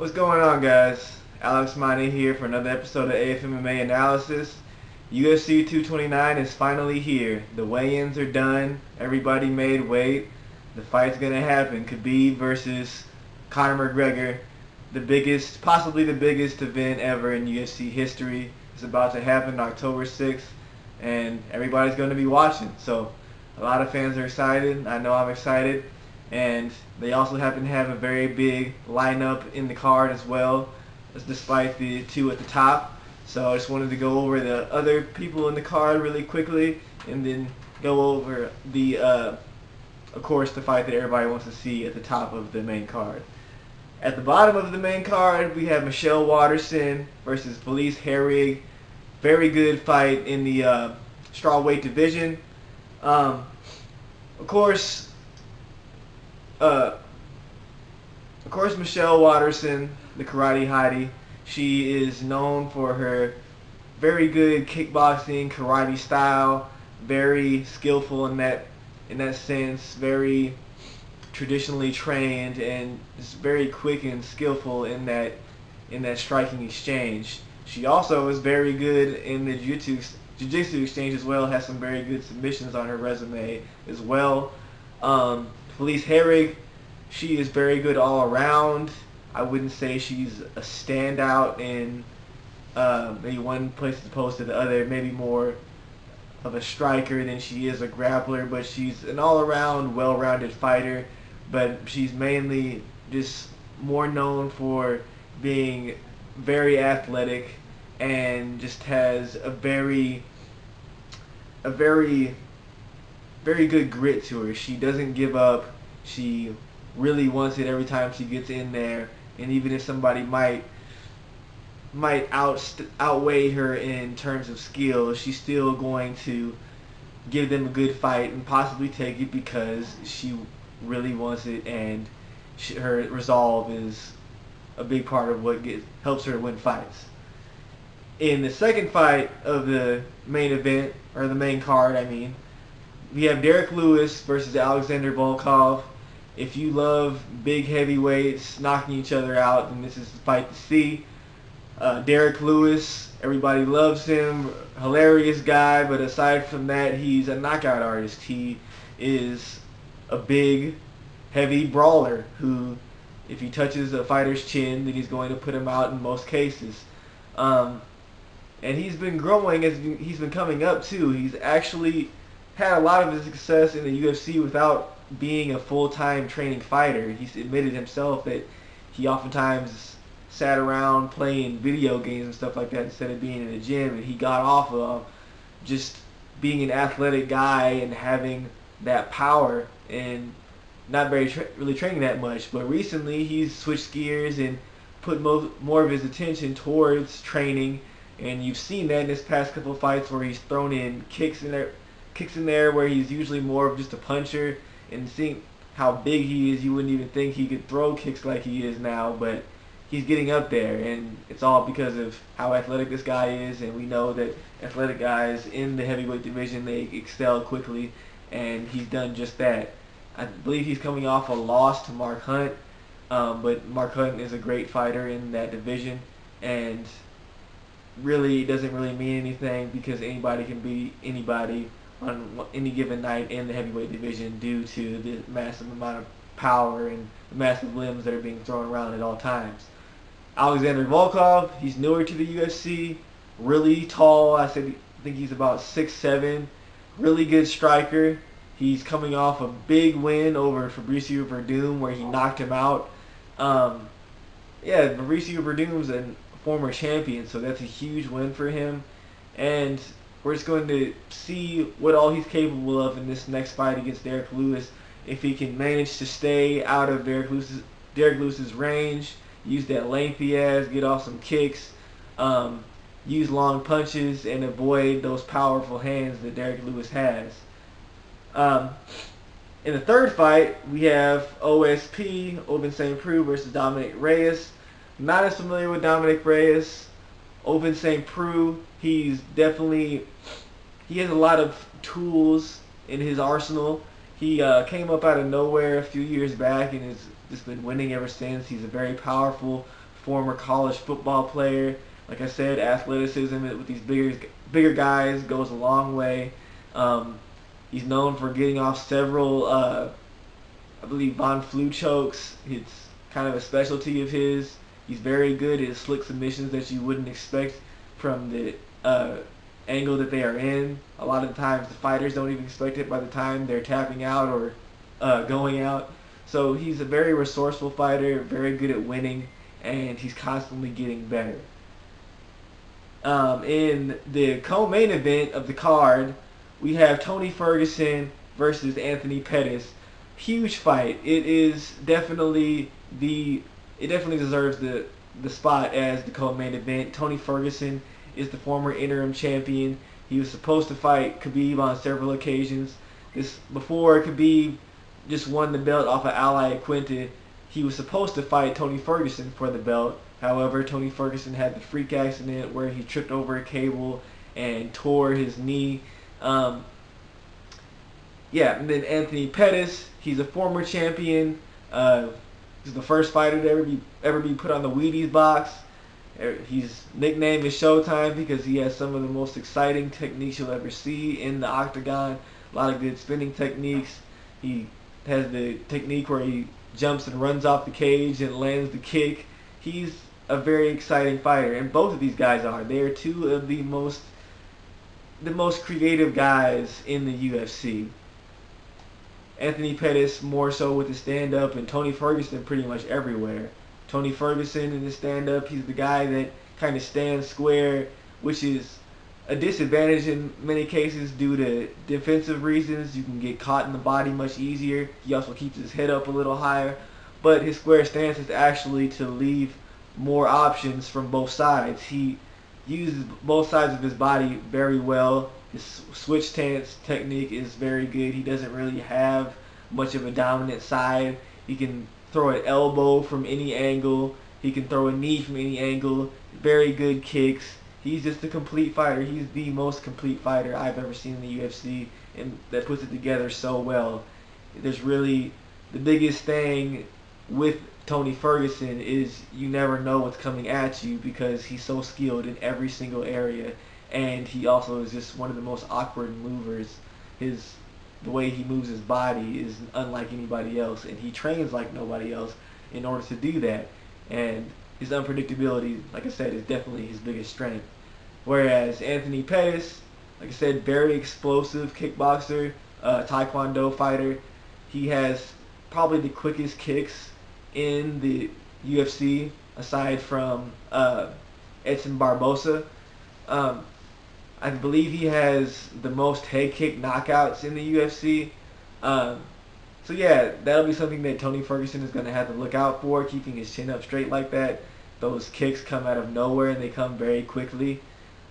What's going on, guys? Alex Money here for another episode of AFMMA Analysis. UFC 229 is finally here. The weigh-ins are done. Everybody made weight. The fight's gonna happen. Khabib versus Conor McGregor. The biggest, possibly the biggest event ever in UFC history. It's about to happen October 6th, and everybody's gonna be watching. So, a lot of fans are excited. I know I'm excited. And they also happen to have a very big lineup in the card as well, despite the two at the top. So I just wanted to go over the other people in the card really quickly, and then go over the, of course, the fight that everybody wants to see at the top of the main card. At the bottom of the main card, we have Michelle Waterson versus Felice Herrig. Very good fight in the strawweight division. Of course, Michelle Waterson, the Karate Hottie, she is known for her very good kickboxing, karate style, very skillful in that sense, very traditionally trained, and just very quick and skillful in that striking exchange. She also is very good in the jiu-jitsu exchange as well, has some very good submissions on her resume as well. Felice Herrig, she is very good all around. I wouldn't say she's a standout in maybe one place as opposed to the other, maybe more of a striker than she is a grappler, but she's an all-around, well-rounded fighter. But she's mainly just more known for being very athletic and just has a very good grit to her. She doesn't give up. She really wants it every time she gets in there. And even if somebody might outweigh her in terms of skill, she's still going to give them a good fight and possibly take it because she really wants it, and her resolve is a big part of what helps her win fights. In the second fight of the main event, or the main card, I mean, we have Derek Lewis versus Alexander Volkov. If you love big heavyweights knocking each other out, then this is the fight to see. Derek Lewis, everybody loves him, hilarious guy, but aside from that, he's a knockout artist. He is a big, heavy brawler who, if he touches a fighter's chin, then he's going to put him out in most cases. And he's been growing as he's been coming up too. He's actually had a lot of his success in the UFC without being a full-time training fighter. He's admitted himself that he oftentimes sat around playing video games and stuff like that instead of being in the gym, and he got off of just being an athletic guy and having that power and not really training that much. But recently he's switched gears and put more of his attention towards training, and you've seen that in his past couple of fights where he's thrown in kicks in there where he's usually more of just a puncher. And seeing how big he is, you wouldn't even think he could throw kicks like he is now, but he's getting up there, and it's all because of how athletic this guy is. And we know that athletic guys in the heavyweight division, they excel quickly, and he's done just that. I believe he's coming off a loss to Mark Hunt, but Mark Hunt is a great fighter in that division, and really doesn't really mean anything because anybody can beat anybody on any given night in the heavyweight division due to the massive amount of power and the massive limbs that are being thrown around at all times. Alexander Volkov, he's newer to the UFC, really tall. I think he's about 6'7", really good striker. He's coming off a big win over Fabricio Werdum where he knocked him out. Fabricio Werdum's a former champion, so that's a huge win for him. And we're just going to see what all he's capable of in this next fight against Derek Lewis. If he can manage to stay out of Derek Lewis's range, use that length he has, get off some kicks, use long punches, and avoid those powerful hands that Derek Lewis has. In the third fight, we have OSP, StPreux versus Dominic Reyes. Not as familiar with Dominic Reyes. StPreux, he has a lot of tools in his arsenal. He came up out of nowhere a few years back and has just been winning ever since. He's a very powerful former college football player. Like I said, athleticism with these bigger guys goes a long way. He's known for getting off several, I believe, Von Flue chokes. It's kind of a specialty of his. He's very good at slick submissions that you wouldn't expect from the angle that they are in. A lot of the times the fighters don't even expect it by the time they're tapping out or going out. So he's a very resourceful fighter, very good at winning, and he's constantly getting better. In the co-main event of the card, we have Tony Ferguson versus Anthony Pettis. Huge fight. It definitely deserves the spot as the co-main event. Tony Ferguson is the former interim champion. He was supposed to fight Khabib on several occasions. Before Khabib just won the belt off of Ally Quinta, he was supposed to fight Tony Ferguson for the belt. However, Tony Ferguson had the freak accident where he tripped over a cable and tore his knee. And then Anthony Pettis, he's a former champion. He's the first fighter to ever be put on the Wheaties box. His nickname is Showtime because he has some of the most exciting techniques you'll ever see in the octagon. A lot of good spinning techniques. He has the technique where he jumps and runs off the cage and lands the kick. He's a very exciting fighter, and both of these guys are. They are two of the most creative guys in the UFC. Anthony Pettis more so with the stand-up, and Tony Ferguson pretty much everywhere. Tony Ferguson in the stand-up, he's the guy that kind of stands square, which is a disadvantage in many cases due to defensive reasons. You can get caught in the body much easier. He also keeps his head up a little higher, but his square stance is actually to leave more options from both sides. He uses both sides of his body very well. His switch stance technique is very good. He doesn't really have much of a dominant side. He can throw an elbow from any angle. He can throw a knee from any angle. Very good kicks. He's just a complete fighter. He's the most complete fighter I've ever seen in the UFC, and that puts it together so well. There's really the biggest thing with Tony Ferguson is you never know what's coming at you because he's so skilled in every single area, and he also is just one of the most awkward movers. The way he moves his body is unlike anybody else, and he trains like nobody else in order to do that. And his unpredictability, like I said, is definitely his biggest strength. Whereas Anthony Pettis, like I said, very explosive kickboxer, taekwondo fighter. He has probably the quickest kicks in the UFC, aside from Edson Barbosa. I believe he has the most head kick knockouts in the UFC. So yeah, that'll be something that Tony Ferguson is going to have to look out for, keeping his chin up straight like that. Those kicks come out of nowhere and they come very quickly.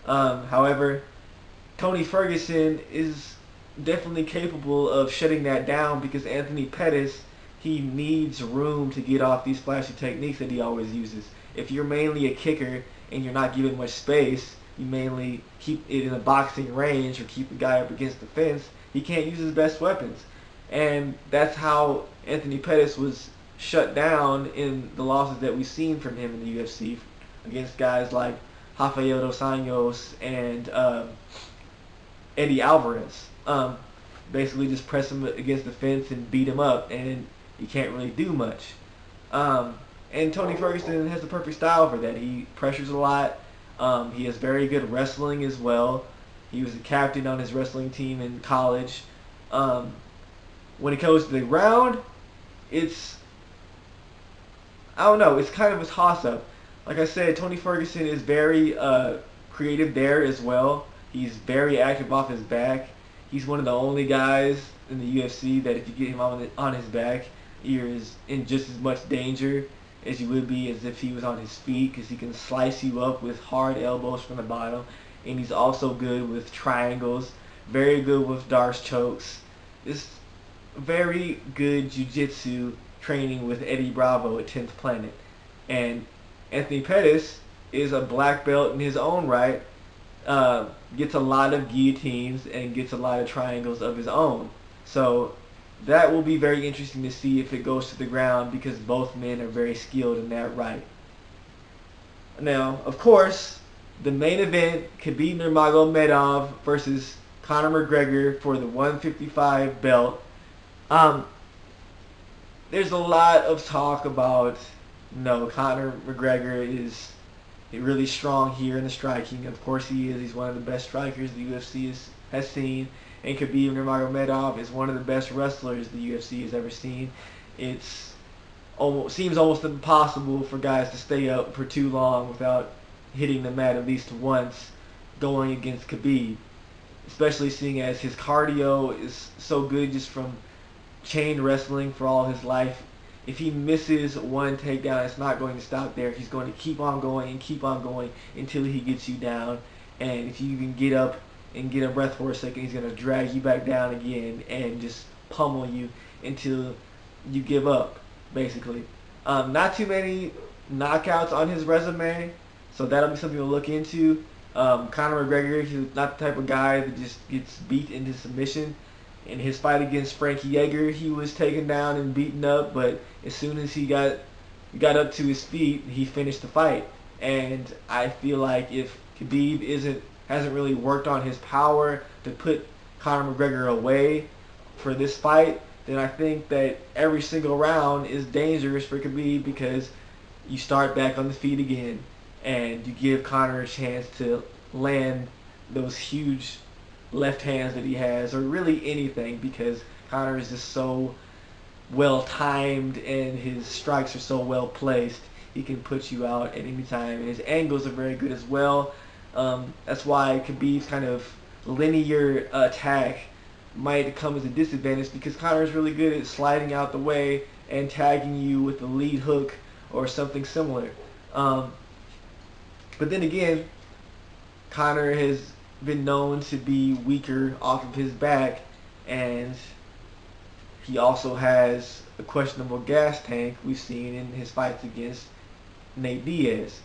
However, Tony Ferguson is definitely capable of shutting that down because Anthony Pettis, he needs room to get off these flashy techniques that he always uses. If you're mainly a kicker and you're not given much space, you mainly keep it in a boxing range or keep the guy up against the fence, he can't use his best weapons. And that's how Anthony Pettis was shut down in the losses that we've seen from him in the UFC against guys like Rafael dos Anjos and Eddie Alvarez. Basically just press him against the fence and beat him up, and he can't really do much. And Tony Ferguson has the perfect style for that. He pressures a lot. He has very good wrestling as well. He was a captain on his wrestling team in college. When it comes to the ground, it's kind of a toss-up. Like I said, Tony Ferguson is very creative there as well. He's very active off his back. He's one of the only guys in the UFC that if you get him on his back, you're in just as much danger as you would be as if he was on his feet, because he can slice you up with hard elbows from the bottom. And he's also good with triangles, very good with Darce chokes. It's very good jiu-jitsu training with Eddie Bravo at 10th Planet. And Anthony Pettis is a black belt in his own right, gets a lot of guillotines and gets a lot of triangles of his own. So that will be very interesting to see if it goes to the ground because both men are very skilled in that right. Now, of course, the main event, Khabib Nurmagomedov versus Conor McGregor for the 155 belt. Um, there's a lot of talk about, Conor McGregor is really strong here in the striking. Of course he is. He's one of the best strikers the UFC has seen. And Khabib Nurmagomedov is one of the best wrestlers the UFC has ever seen. Seems almost impossible for guys to stay up for too long without hitting the mat at least once going against Khabib. Especially seeing as his cardio is so good just from chain wrestling for all his life. If he misses one takedown, it's not going to stop there. He's going to keep on going and keep on going until he gets you down. And if you can get up and get a breath for a second, he's going to drag you back down again and just pummel you until you give up, basically. Not too many knockouts on his resume, so that'll be something to look into. Conor McGregor, he's not the type of guy that just gets beat into submission. In his fight against Frankie Yeager, he was taken down and beaten up, but as soon as he got up to his feet, he finished the fight. And I feel like if Khabib hasn't really worked on his power to put Conor McGregor away for this fight, then I think that every single round is dangerous for Khabib because you start back on the feet again and you give Conor a chance to land those huge left hands that he has, or really anything, because Conor is just so well timed and his strikes are so well placed. He can put you out at any time, and his angles are very good as well. That's why Khabib's kind of linear attack might come as a disadvantage, because Conor is really good at sliding out the way and tagging you with a lead hook or something similar. But then again, Conor has been known to be weaker off of his back, and he also has a questionable gas tank we've seen in his fights against Nate Diaz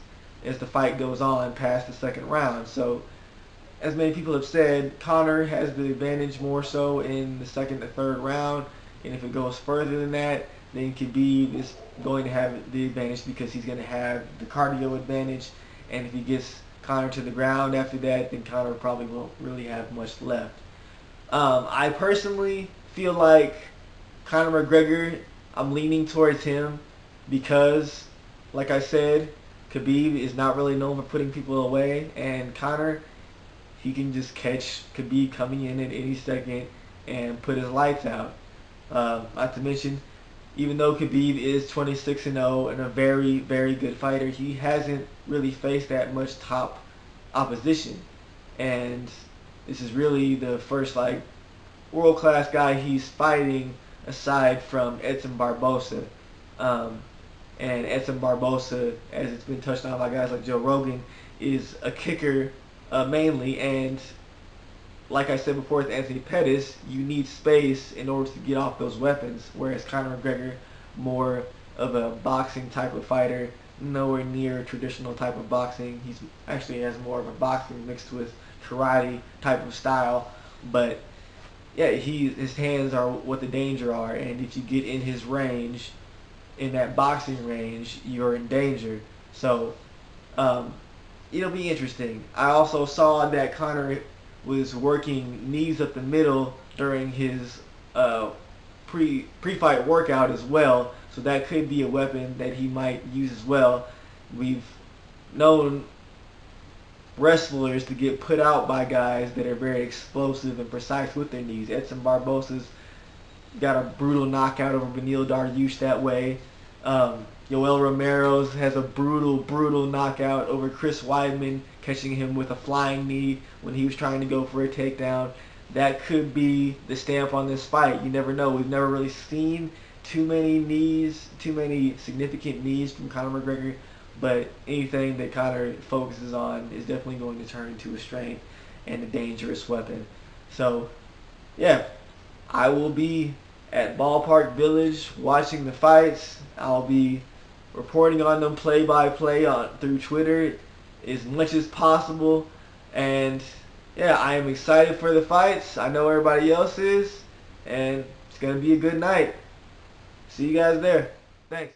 as the fight goes on past the second round. So, as many people have said, Conor has the advantage more so in the second to third round, and if it goes further than that, then Khabib is going to have the advantage because he's going to have the cardio advantage, and if he gets Conor to the ground after that, then Conor probably won't really have much left. I personally feel like Conor McGregor, I'm leaning towards him because, like I said, Khabib is not really known for putting people away, and Conor, he can just catch Khabib coming in at any second and put his lights out. Not to mention, even though Khabib is 26-0 and a very, very good fighter, he hasn't really faced that much top opposition. And this is really the first world-class guy he's fighting aside from Edson Barbosa. And Edson Barbosa, as it's been touched on by guys like Joe Rogan, is a kicker mainly, and like I said before with Anthony Pettis, you need space in order to get off those weapons, whereas Conor McGregor, more of a boxing type of fighter, nowhere near a traditional type of boxing. He's actually has more of a boxing mixed with karate type of style, but yeah, his hands are what the danger are, and if you get in his range, in that boxing range, you're in danger. So it'll be interesting. I also saw that Conor was working knees up the middle during his pre-fight workout as well, so that could be a weapon that he might use as well. We've known wrestlers to get put out by guys that are very explosive and precise with their knees. Edson Barbosa's got a brutal knockout over Beneil Dariush that way. Yoel Romero's has a brutal knockout over Chris Weidman, catching him with a flying knee when he was trying to go for a takedown. That could be the stamp on this fight. You never know. We've never really seen too many significant knees from Conor McGregor, but anything that Conor focuses on is definitely going to turn into a strength and a dangerous weapon. So, yeah, I will be at Ballpark Village watching the fights. I'll be reporting on them play-by-play through Twitter as much as possible. And yeah, I am excited for the fights. I know everybody else is. And it's going to be a good night. See you guys there. Thanks.